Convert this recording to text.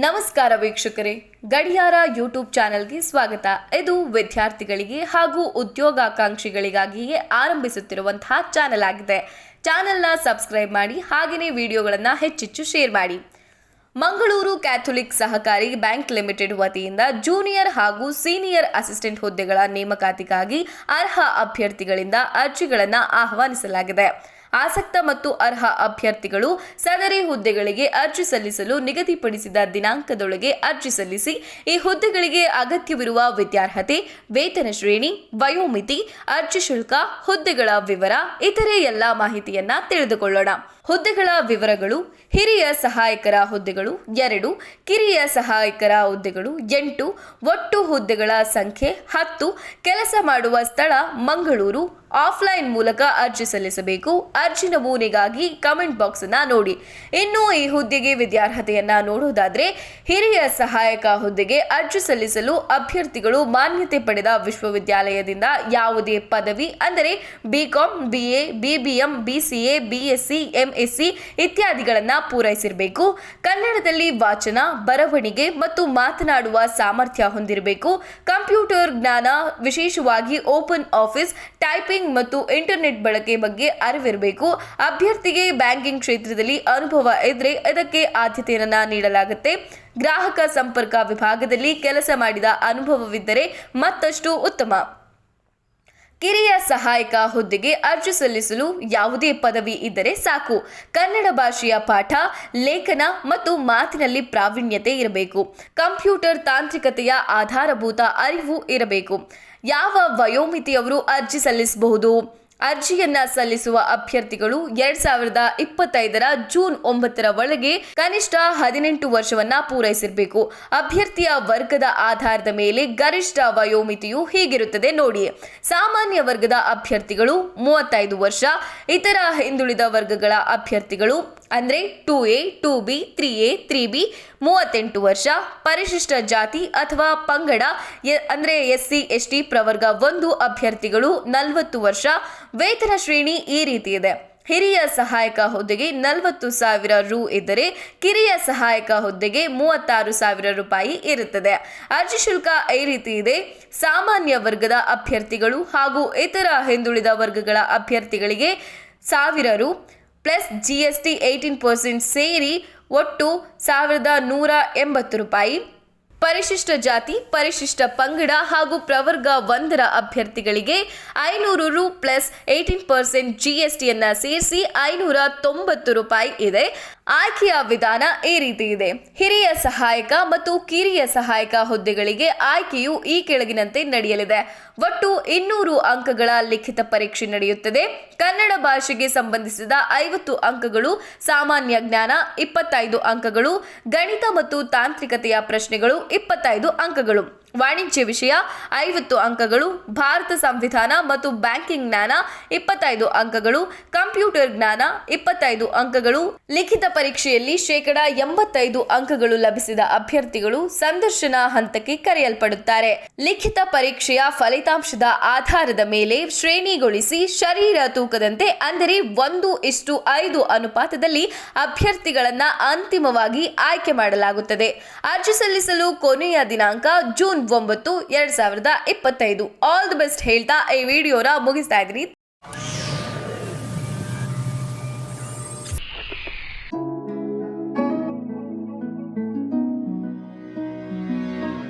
ನಮಸ್ಕಾರ ವೀಕ್ಷಕರೇ, ಗಡಿಯಾರ ಯೂಟ್ಯೂಬ್ ಚಾನೆಲ್ಗೆ ಸ್ವಾಗತ. ಇದು ವಿದ್ಯಾರ್ಥಿಗಳಿಗೆ ಹಾಗೂ ಉದ್ಯೋಗಾಕಾಂಕ್ಷಿಗಳಿಗಾಗಿಯೇ ಆರಂಭಿಸುತ್ತಿರುವಂತಹ ಚಾನೆಲ್ ಆಗಿದೆ. ಚಾನೆಲ್ನ ಸಬ್ಸ್ಕ್ರೈಬ್ ಮಾಡಿ, ಹಾಗೆಯೇ ವಿಡಿಯೋಗಳನ್ನು ಹೆಚ್ಚೆಚ್ಚು ಶೇರ್ ಮಾಡಿ. ಮಂಗಳೂರು ಕ್ಯಾಥೋಲಿಕ್ ಸಹಕಾರಿ ಬ್ಯಾಂಕ್ ಲಿಮಿಟೆಡ್ ವತಿಯಿಂದ ಜೂನಿಯರ್ ಹಾಗೂ ಸೀನಿಯರ್ ಅಸಿಸ್ಟೆಂಟ್ ಹುದ್ದೆಗಳ ನೇಮಕಾತಿಗಾಗಿ ಅರ್ಹ ಅಭ್ಯರ್ಥಿಗಳಿಂದ ಅರ್ಜಿಗಳನ್ನು ಆಹ್ವಾನಿಸಲಾಗಿದೆ. ಆಸಕ್ತ ಮತ್ತು ಅರ್ಹ ಅಭ್ಯರ್ಥಿಗಳು ಸದರಿ ಹುದ್ದೆಗಳಿಗೆ ಅರ್ಜಿ ಸಲ್ಲಿಸಲು ನಿಗದಿಪಡಿಸಿದ ದಿನಾಂಕದೊಳಗೆ ಅರ್ಜಿ ಸಲ್ಲಿಸಿ. ಈ ಹುದ್ದೆಗಳಿಗೆ ಅಗತ್ಯವಿರುವ ವಿದ್ಯಾರ್ಹತೆ, ವೇತನ ಶ್ರೇಣಿ, ವಯೋಮಿತಿ, ಅರ್ಜಿ ಶುಲ್ಕ, ಹುದ್ದೆಗಳ ವಿವರ, ಇತರೆ ಎಲ್ಲ ಮಾಹಿತಿಯನ್ನ ತಿಳಿದುಕೊಳ್ಳೋಣ. ಹುದ್ದೆಗಳ ವಿವರಗಳು: ಹಿರಿಯ ಸಹಾಯಕರ ಹುದ್ದೆಗಳು 2, ಕಿರಿಯ ಸಹಾಯಕರ ಹುದ್ದೆಗಳು 8, ಒಟ್ಟು ಹುದ್ದೆಗಳ ಸಂಖ್ಯೆ 10. ಕೆಲಸ ಮಾಡುವ ಸ್ಥಳ ಮಂಗಳೂರು. ಆಫ್ಲೈನ್ ಮೂಲಕ ಅರ್ಜಿ ಸಲ್ಲಿಸಬೇಕು. ಅರ್ಜಿ ನಮೂನೆಗಾಗಿ ಕಮೆಂಟ್ ಬಾಕ್ಸ್ ಅನ್ನ ನೋಡಿ. ಇನ್ನು ಈ ಹುದ್ದೆಗೆ ವಿದ್ಯಾರ್ಹತೆಯನ್ನ ನೋಡೋದಾದ್ರೆ, ಹಿರಿಯ ಸಹಾಯಕ ಹುದ್ದೆಗೆ ಅರ್ಜಿ ಸಲ್ಲಿಸಲು ಅಭ್ಯರ್ಥಿಗಳು ಮಾನ್ಯತೆ ಪಡೆದ ವಿಶ್ವವಿದ್ಯಾಲಯದಿಂದ ಯಾವುದೇ ಪದವಿ ಅಂದರೆ BCom, BA, BBM, BCA, BSc, MSc ಇತ್ಯಾದಿಗಳನ್ನ ಪೂರೈಸಿರಬೇಕು. ಕನ್ನಡದಲ್ಲಿ ವಾಚನ, ಬರವಣಿಗೆ ಮತ್ತು ಮಾತನಾಡುವ ಸಾಮರ್ಥ್ಯ ಹೊಂದಿರಬೇಕು. ಕಂಪ್ಯೂಟರ್ ಜ್ಞಾನ, ವಿಶೇಷವಾಗಿ ಓಪನ್ ಆಫೀಸ್, ಟೈಪಿಂಗ್ ಮತ್ತು ಇಂಟರ್ನೆಟ್ ಬಳಕೆ ಬಗ್ಗೆ ಅರಿವಿರಬೇಕು. ಅಭ್ಯರ್ಥಿಗೆ ಬ್ಯಾಂಕಿಂಗ್ ಕ್ಷೇತ್ರದಲ್ಲಿ ಅನುಭವ ಇದ್ರೆ ಇದಕ್ಕೆ ಆದ್ಯತೆಯನ್ನ ನೀಡಲಾಗುತ್ತೆ. ಗ್ರಾಹಕ ಸಂಪರ್ಕ ವಿಭಾಗದಲ್ಲಿ ಕೆಲಸ ಮಾಡಿದ ಅನುಭವವಿದ್ದರೆ ಮತ್ತಷ್ಟು ಉತ್ತಮ. ಕಿರಿಯ ಸಹಾಯಕ ಹುದ್ದೆಗೆ ಅರ್ಜಿ ಸಲ್ಲಿಸಲು ಯಾವುದೇ ಪದವಿ ಇದ್ದರೆ ಸಾಕು. ಕನ್ನಡ ಭಾಷೆಯ ಪಾಠ, ಲೇಖನ ಮತ್ತು ಮಾತಿನಲ್ಲಿ ಪ್ರಾವೀಣ್ಯತೆ ಇರಬೇಕು. ಕಂಪ್ಯೂಟರ್ ತಾಂತ್ರಿಕತೆಯ ಆಧಾರಭೂತ ಅರಿವು ಇರಬೇಕು. ಯಾವ ವಯೋಮಿತಿಯವರು ಅರ್ಜಿ ಸಲ್ಲಿಸಬಹುದು? ಅರ್ಜಿಯನ್ನ ಸಲ್ಲಿಸುವ ಅಭ್ಯರ್ಥಿಗಳು 2025 ಜೂನ್ 9 ಒಳಗೆ ಕನಿಷ್ಠ 18 ವರ್ಷವನ್ನ ಪೂರೈಸಿರಬೇಕು. ಅಭ್ಯರ್ಥಿಯ ವರ್ಗದ ಆಧಾರದ ಮೇಲೆ ಗರಿಷ್ಠ ವಯೋಮಿತಿಯು ಹೀಗಿರುತ್ತದೆ ನೋಡಿ. ಸಾಮಾನ್ಯ ವರ್ಗದ ಅಭ್ಯರ್ಥಿಗಳು 35 ವರ್ಷ, ಇತರ ಹಿಂದುಳಿದ ವರ್ಗಗಳ ಅಭ್ಯರ್ಥಿಗಳು ಅಂದ್ರೆ 2A, 2B, 3A, 3B 38 ವರ್ಷ. ಪರಿಶಿಷ್ಟ ಜಾತಿ ಅಥವಾ ಪಂಗಡ ಅಂದ್ರೆ SC, ST ಪ್ರವರ್ಗ 1 ಅಭ್ಯರ್ಥಿಗಳು 40 ವರ್ಷ. ವೇತನ ಶ್ರೇಣಿ ಈ ರೀತಿ ಇದೆ. ಹಿರಿಯ ಸಹಾಯಕ ಹುದ್ದೆಗೆ 40,000 ರು ಇದ್ದರೆ ಕಿರಿಯ ಸಹಾಯಕ ಹುದ್ದೆಗೆ 36,000 ರೂಪಾಯಿ ಇರುತ್ತದೆ. ಅರ್ಜಿ ಶುಲ್ಕ ಈ ರೀತಿ ಇದೆ. ಸಾಮಾನ್ಯ ವರ್ಗದ ಅಭ್ಯರ್ಥಿಗಳು ಹಾಗೂ ಇತರ ಹಿಂದುಳಿದ ವರ್ಗಗಳ ಅಭ್ಯರ್ಥಿಗಳಿಗೆ 1,000 ರು ಪ್ಲಸ್ GST 18% ಸೇರಿ ಒಟ್ಟು 1,180 ರೂಪಾಯಿ. ಪರಿಶಿಷ್ಟ ಜಾತಿ, ಪರಿಶಿಷ್ಟ ಪಂಗಡ ಹಾಗೂ ಪ್ರವರ್ಗ 1 ಅಭ್ಯರ್ಥಿಗಳಿಗೆ 500 ರು ಪ್ಲಸ್ 18% GSTಯನ್ನ ಸೇರಿಸಿ 590 ರೂಪಾಯಿ ಇದೆ. ಆಯ್ಕೆಯ ವಿಧಾನ ಈ ರೀತಿ ಇದೆ. ಹಿರಿಯ ಸಹಾಯಕ ಮತ್ತು ಕಿರಿಯ ಸಹಾಯಕ ಹುದ್ದೆಗಳಿಗೆ ಆಯ್ಕೆಯು ಈ ಕೆಳಗಿನಂತೆ ನಡೆಯಲಿದೆ. ಒಟ್ಟು 200 ಅಂಕಗಳ ಲಿಖಿತ ಪರೀಕ್ಷೆ ನಡೆಯುತ್ತದೆ. ಕನ್ನಡ ಭಾಷೆಗೆ ಸಂಬಂಧಿಸಿದ 50 ಅಂಕಗಳು, ಸಾಮಾನ್ಯ ಜ್ಞಾನ 25 ಅಂಕಗಳು, ಗಣಿತ ಮತ್ತು ತಾಂತ್ರಿಕತೆಯ ಪ್ರಶ್ನೆಗಳು 25 ಅಂಕಗಳು, ವಾಣಿಜ್ಯ ವಿಷಯ 50 ಅಂಕಗಳು, ಭಾರತ ಸಂವಿಧಾನ ಮತ್ತು ಬ್ಯಾಂಕಿಂಗ್ ಜ್ಞಾನ 25 ಅಂಕಗಳು, ಕಂಪ್ಯೂಟರ್ ಜ್ಞಾನ 25 ಅಂಕಗಳು. ಲಿಖಿತ ಪರೀಕ್ಷೆಯಲ್ಲಿ 85% ಅಂಕಗಳು ಲಭಿಸಿದ ಅಭ್ಯರ್ಥಿಗಳು ಸಂದರ್ಶನ ಹಂತಕ್ಕೆ ಕರೆಯಲ್ಪಡುತ್ತಾರೆ. ಲಿಖಿತ ಪರೀಕ್ಷೆಯ ಫಲಿತಾಂಶದ ಆಧಾರದ ಮೇಲೆ ಶ್ರೇಣಿಗೊಳಿಸಿ ಶರೀರ ತೂಕದಂತೆ ಅಂದರೆ 1:5 ಅನುಪಾತದಲ್ಲಿ ಅಭ್ಯರ್ಥಿಗಳನ್ನ ಅಂತಿಮವಾಗಿ ಆಯ್ಕೆ ಮಾಡಲಾಗುತ್ತದೆ. ಅರ್ಜಿ ಸಲ್ಲಿಸಲು ಕೊನೆಯ ದಿನಾಂಕ ಜೂನ್ 9, 2025. ಆಲ್ ದಿ ಬೆಸ್ಟ್ ಹೇಳ್ತಾ ಈ ವಿಡಿಯೋನ ಮುಗಿಸ್ತಾ ಇದ್ದೀನಿ.